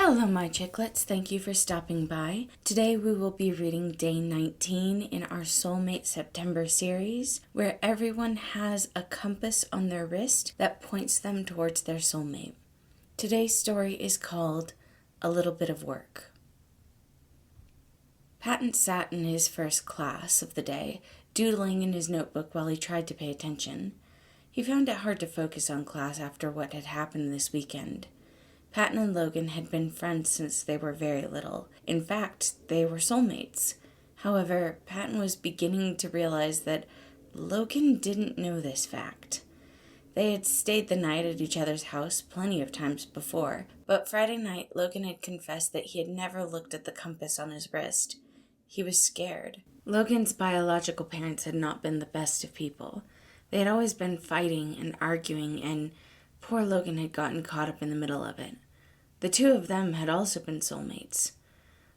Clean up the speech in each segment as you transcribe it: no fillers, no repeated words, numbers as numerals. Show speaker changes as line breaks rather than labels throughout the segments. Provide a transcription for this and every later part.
Hello, my chicklets. Thank you for stopping by. Today we will be reading day 19 in our Soulmate September series, where everyone has a compass on their wrist that points them towards their soulmate. Today's story is called A Little Bit of Work. Patton sat in his first class of the day, doodling in his notebook while he tried to pay attention. He found it hard to focus on class after what had happened this weekend. Patton and Logan had been friends since they were very little. In fact, they were soulmates. However, Patton was beginning to realize that Logan didn't know this fact. They had stayed the night at each other's house plenty of times before, but Friday night Logan had confessed that he had never looked at the compass on his wrist. He was scared. Logan's biological parents had not been the best of people. They had always been fighting and arguing, and poor Logan had gotten caught up in the middle of it. The two of them had also been soulmates.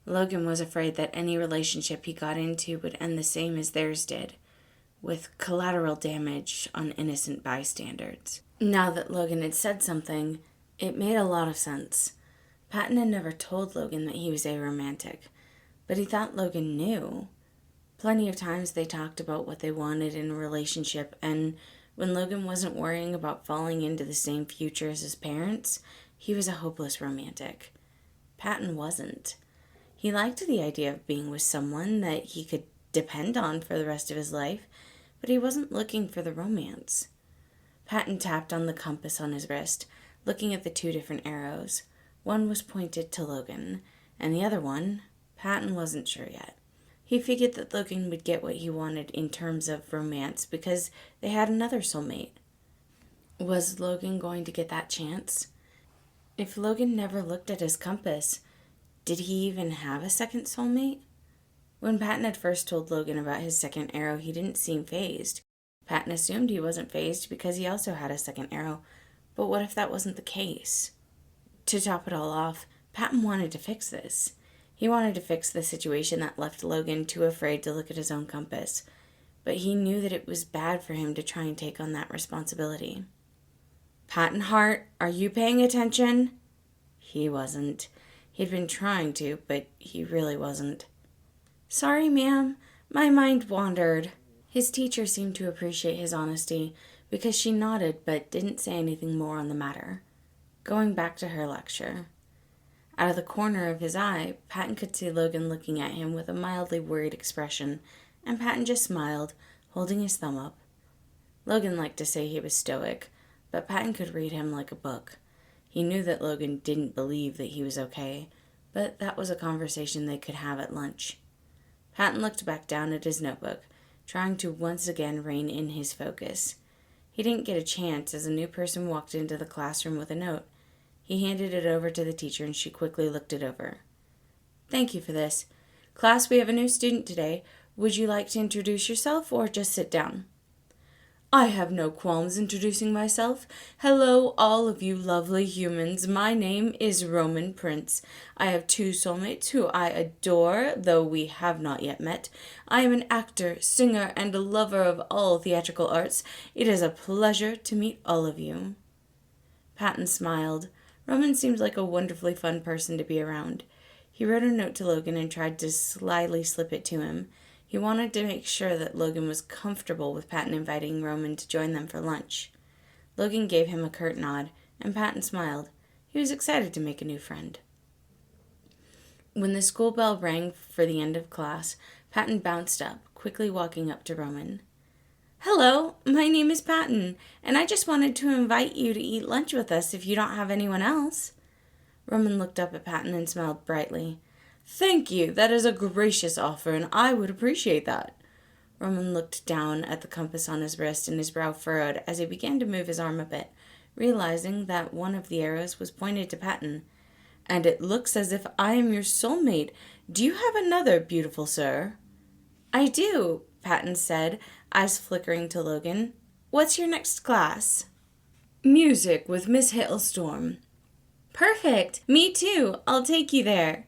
Logan was afraid that any relationship he got into would end the same as theirs did, with collateral damage on innocent bystanders. Now that Logan had said something, it made a lot of sense. Patton had never told Logan that he was aromantic, but he thought Logan knew. Plenty of times they talked about what they wanted in a relationship, and when Logan wasn't worrying about falling into the same future as his parents, he was a hopeless romantic. Patton wasn't. He liked the idea of being with someone that he could depend on for the rest of his life, but he wasn't looking for the romance. Patton tapped on the compass on his wrist, looking at the two different arrows. One was pointed to Logan, and the other one, Patton wasn't sure yet. He figured that Logan would get what he wanted in terms of romance because they had another soulmate. Was Logan going to get that chance? If Logan never looked at his compass, did he even have a second soulmate? When Patton had first told Logan about his second arrow, he didn't seem fazed. Patton assumed he wasn't fazed because he also had a second arrow, but what if that wasn't the case? To top it all off, Patton wanted to fix this. He wanted to fix the situation that left Logan too afraid to look at his own compass, but he knew that it was bad for him to try and take on that responsibility. "Patton Hart, are you paying attention?" He wasn't. He'd been trying to, but he really wasn't. "Sorry, ma'am. My mind wandered." His teacher seemed to appreciate his honesty because she nodded but didn't say anything more on the matter. Going back to her lecture. Out of the corner of his eye, Patton could see Logan looking at him with a mildly worried expression, and Patton just smiled, holding his thumb up. Logan liked to say he was stoic, but Patton could read him like a book. He knew that Logan didn't believe that he was okay, but that was a conversation they could have at lunch. Patton looked back down at his notebook, trying to once again rein in his focus. He didn't get a chance as a new person walked into the classroom with a note. He handed it over to the teacher and she quickly looked it over. "Thank you for this. Class, we have a new student today. Would you like to introduce yourself or just sit down?" "I have no qualms introducing myself. Hello, all of you lovely humans. My name is Roman Prince. I have two soulmates who I adore, though we have not yet met. I am an actor, singer, and a lover of all theatrical arts. It is a pleasure to meet all of you." Patton smiled. Roman seemed like a wonderfully fun person to be around. He wrote a note to Logan and tried to slyly slip it to him. He wanted to make sure that Logan was comfortable with Patton inviting Roman to join them for lunch. Logan gave him a curt nod, and Patton smiled. He was excited to make a new friend. When the school bell rang for the end of class, Patton bounced up, quickly walking up to Roman. "Hello, my name is Patton, and I just wanted to invite you to eat lunch with us if you don't have anyone else." Roman looked up at Patton and smiled brightly. "Thank you. That is a gracious offer, and I would appreciate that." Roman looked down at the compass on his wrist, and his brow furrowed as he began to move his arm a bit, realizing that one of the arrows was pointed to Patton. "And it looks as if I am your soulmate. Do you have another, beautiful sir?" "I do," Patton said, eyes flickering to Logan. "What's your next class?" "Music with Miss Hailstorm." "Perfect. Me too. I'll take you there."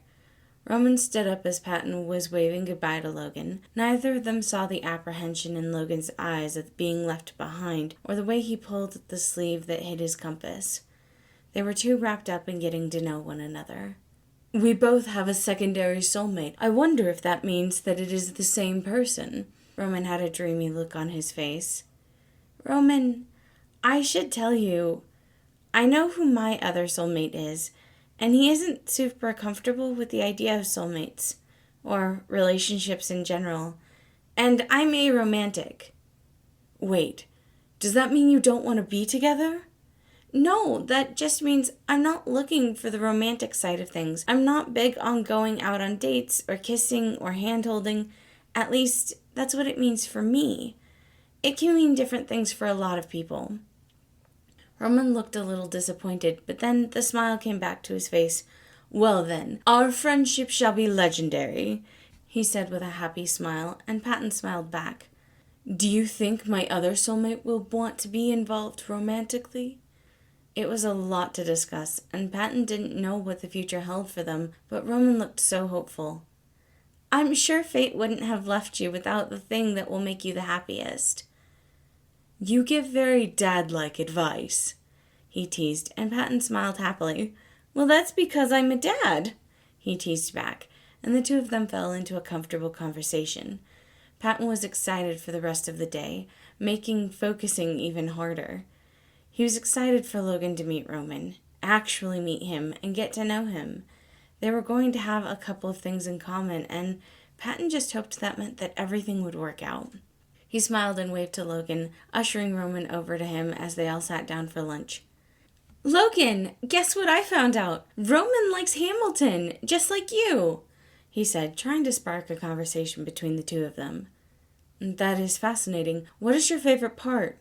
Roman stood up as Patton was waving goodbye to Logan. Neither of them saw the apprehension in Logan's eyes at being left behind, or the way he pulled at the sleeve that hid his compass. They were too wrapped up in getting to know one another. We both have a secondary soulmate. I wonder if that means that it is the same person. Roman had a dreamy look on his face. Roman, I should tell you, I know who my other soulmate is, and he isn't super comfortable with the idea of soulmates, or relationships in general, and I'm aromantic. Wait, does that mean you don't want to be together? No, that just means I'm not looking for the romantic side of things. I'm not big on going out on dates or kissing or hand-holding. At least, that's what it means for me. It can mean different things for a lot of people. Roman looked a little disappointed, but then the smile came back to his face. Well then, our friendship shall be legendary, he said with a happy smile, and Patton smiled back. Do you think my other soulmate will want to be involved romantically? It was a lot to discuss, and Patton didn't know what the future held for them, but Roman looked so hopeful. I'm sure fate wouldn't have left you without the thing that will make you the happiest. You give very dad-like advice, he teased, and Patton smiled happily. Well, that's because I'm a dad, he teased back, and the two of them fell into a comfortable conversation. Patton was excited for the rest of the day, making focusing even harder. He was excited for Logan to meet Roman, actually meet him, and get to know him. They were going to have a couple of things in common, and Patton just hoped that meant that everything would work out. He smiled and waved to Logan, ushering Roman over to him as they all sat down for lunch. Logan, guess what I found out? Roman likes Hamilton, just like you, he said, trying to spark a conversation between the two of them. That is fascinating. What is your favorite part?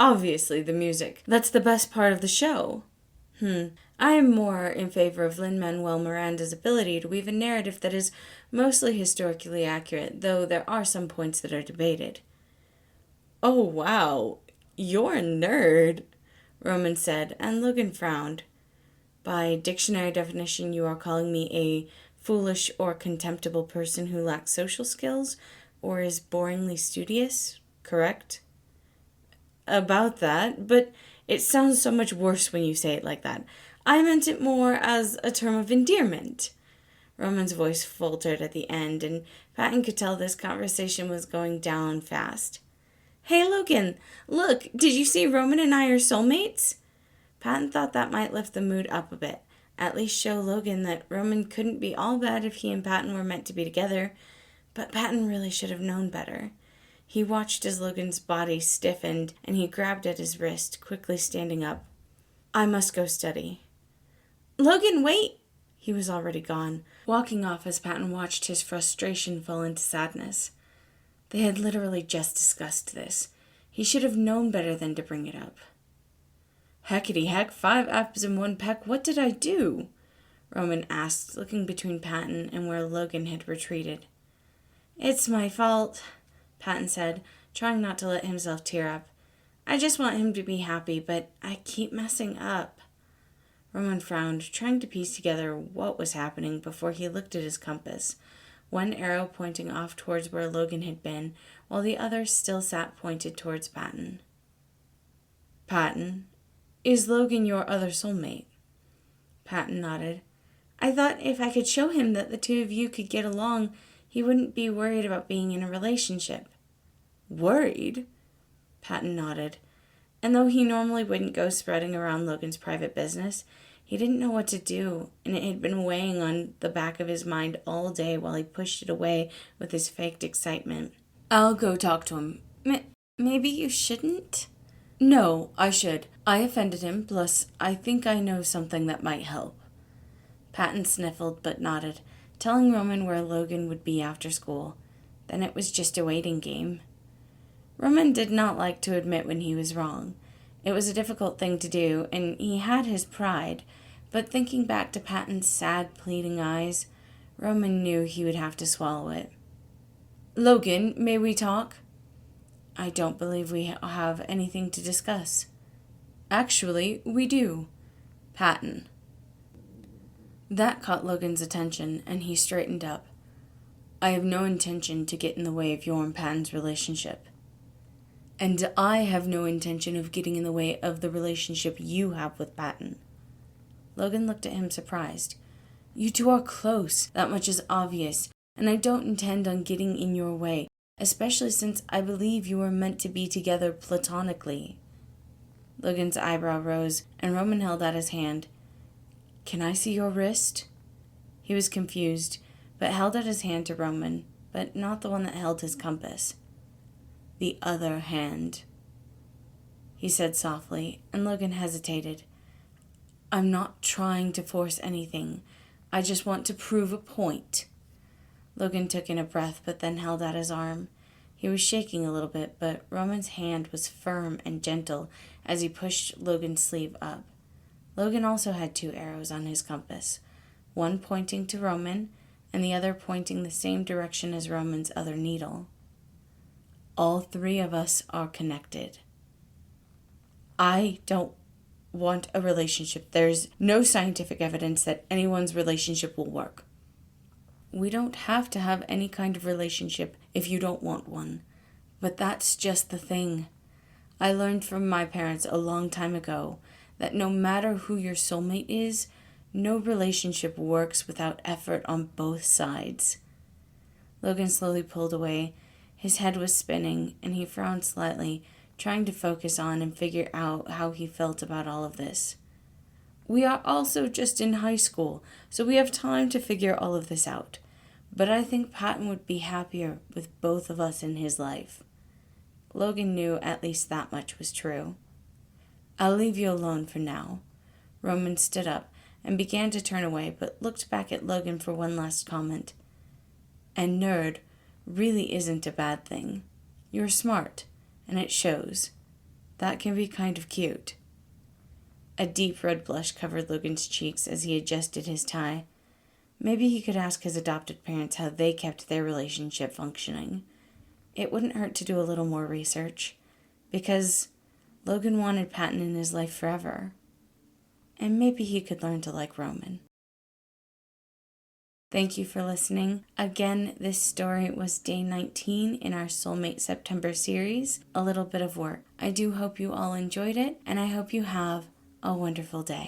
Obviously, the music. That's the best part of the show. I am more in favor of Lin-Manuel Miranda's ability to weave a narrative that is mostly historically accurate, though there are some points that are debated. Oh, wow. You're a nerd, Roman said, and Logan frowned. By dictionary definition, you are calling me a foolish or contemptible person who lacks social skills or is boringly studious, correct? About that, but it sounds so much worse when you say it like that. I meant it more as a term of endearment. Roman's voice faltered at the end, and Patton could tell this conversation was going down fast. Hey, Logan, look, did you see Roman and I are soulmates? Patton thought that might lift the mood up a bit, at least show Logan that Roman couldn't be all bad if he and Patton were meant to be together, but Patton really should have known better. He watched as Logan's body stiffened, and he grabbed at his wrist, quickly standing up. I must go study. Logan, wait! He was already gone, walking off as Patton watched his frustration fall into sadness. They had literally just discussed this. He should have known better than to bring it up. Heckety heck, 5 apples in 1 peck, what did I do? Roman asked, looking between Patton and where Logan had retreated. It's my fault, Patton said, trying not to let himself tear up. I just want him to be happy, but I keep messing up. Roman frowned, trying to piece together what was happening before he looked at his compass, one arrow pointing off towards where Logan had been, while the other still sat pointed towards Patton. Patton, is Logan your other soulmate? Patton nodded. I thought if I could show him that the two of you could get along, he wouldn't be worried about being in a relationship. Worried? Patton nodded. And though he normally wouldn't go spreading around Logan's private business, he didn't know what to do, and it had been weighing on the back of his mind all day while he pushed it away with his faked excitement. I'll go talk to him. Maybe you shouldn't? No, I should. I offended him, plus I think I know something that might help. Patton sniffled but nodded, telling Roman where Logan would be after school. Then it was just a waiting game. Roman did not like to admit when he was wrong. It was a difficult thing to do, and he had his pride, but thinking back to Patton's sad, pleading eyes, Roman knew he would have to swallow it. Logan, may we talk? I don't believe we have anything to discuss. Actually, we do. Patton. That caught Logan's attention, and he straightened up. I have no intention to get in the way of your and Patton's relationship. And I have no intention of getting in the way of the relationship you have with Patton. Logan looked at him surprised. You two are close, that much is obvious, and I don't intend on getting in your way, especially since I believe you were meant to be together platonically. Logan's eyebrow rose, and Roman held out his hand. Can I see your wrist? He was confused, but held out his hand to Roman, but not the one that held his compass. The other hand, he said softly, and Logan hesitated. I'm not trying to force anything. I just want to prove a point. Logan took in a breath, but then held out his arm. He was shaking a little bit, but Roman's hand was firm and gentle as he pushed Logan's sleeve up. Logan also had 2 arrows on his compass, one pointing to Roman, and the other pointing the same direction as Roman's other needle. All 3 of us are connected. I don't want a relationship. There's no scientific evidence that anyone's relationship will work. We don't have to have any kind of relationship if you don't want one. But that's just the thing. I learned from my parents a long time ago that no matter who your soulmate is, no relationship works without effort on both sides. Logan slowly pulled away. His head was spinning, and he frowned slightly, trying to focus on and figure out how he felt about all of this. We are also just in high school, so we have time to figure all of this out. But I think Patton would be happier with both of us in his life. Logan knew at least that much was true. I'll leave you alone for now. Roman stood up and began to turn away, but looked back at Logan for one last comment. And nerd really isn't a bad thing. You're smart, and it shows. That can be kind of cute. A deep red blush covered Logan's cheeks as he adjusted his tie. Maybe he could ask his adopted parents how they kept their relationship functioning. It wouldn't hurt to do a little more research, because Logan wanted Patton in his life forever. And maybe he could learn to like Roman. Thank you for listening. Again, this story was day 19 in our Soulmate September series, A Little Bit of Work. I do hope you all enjoyed it, and I hope you have a wonderful day.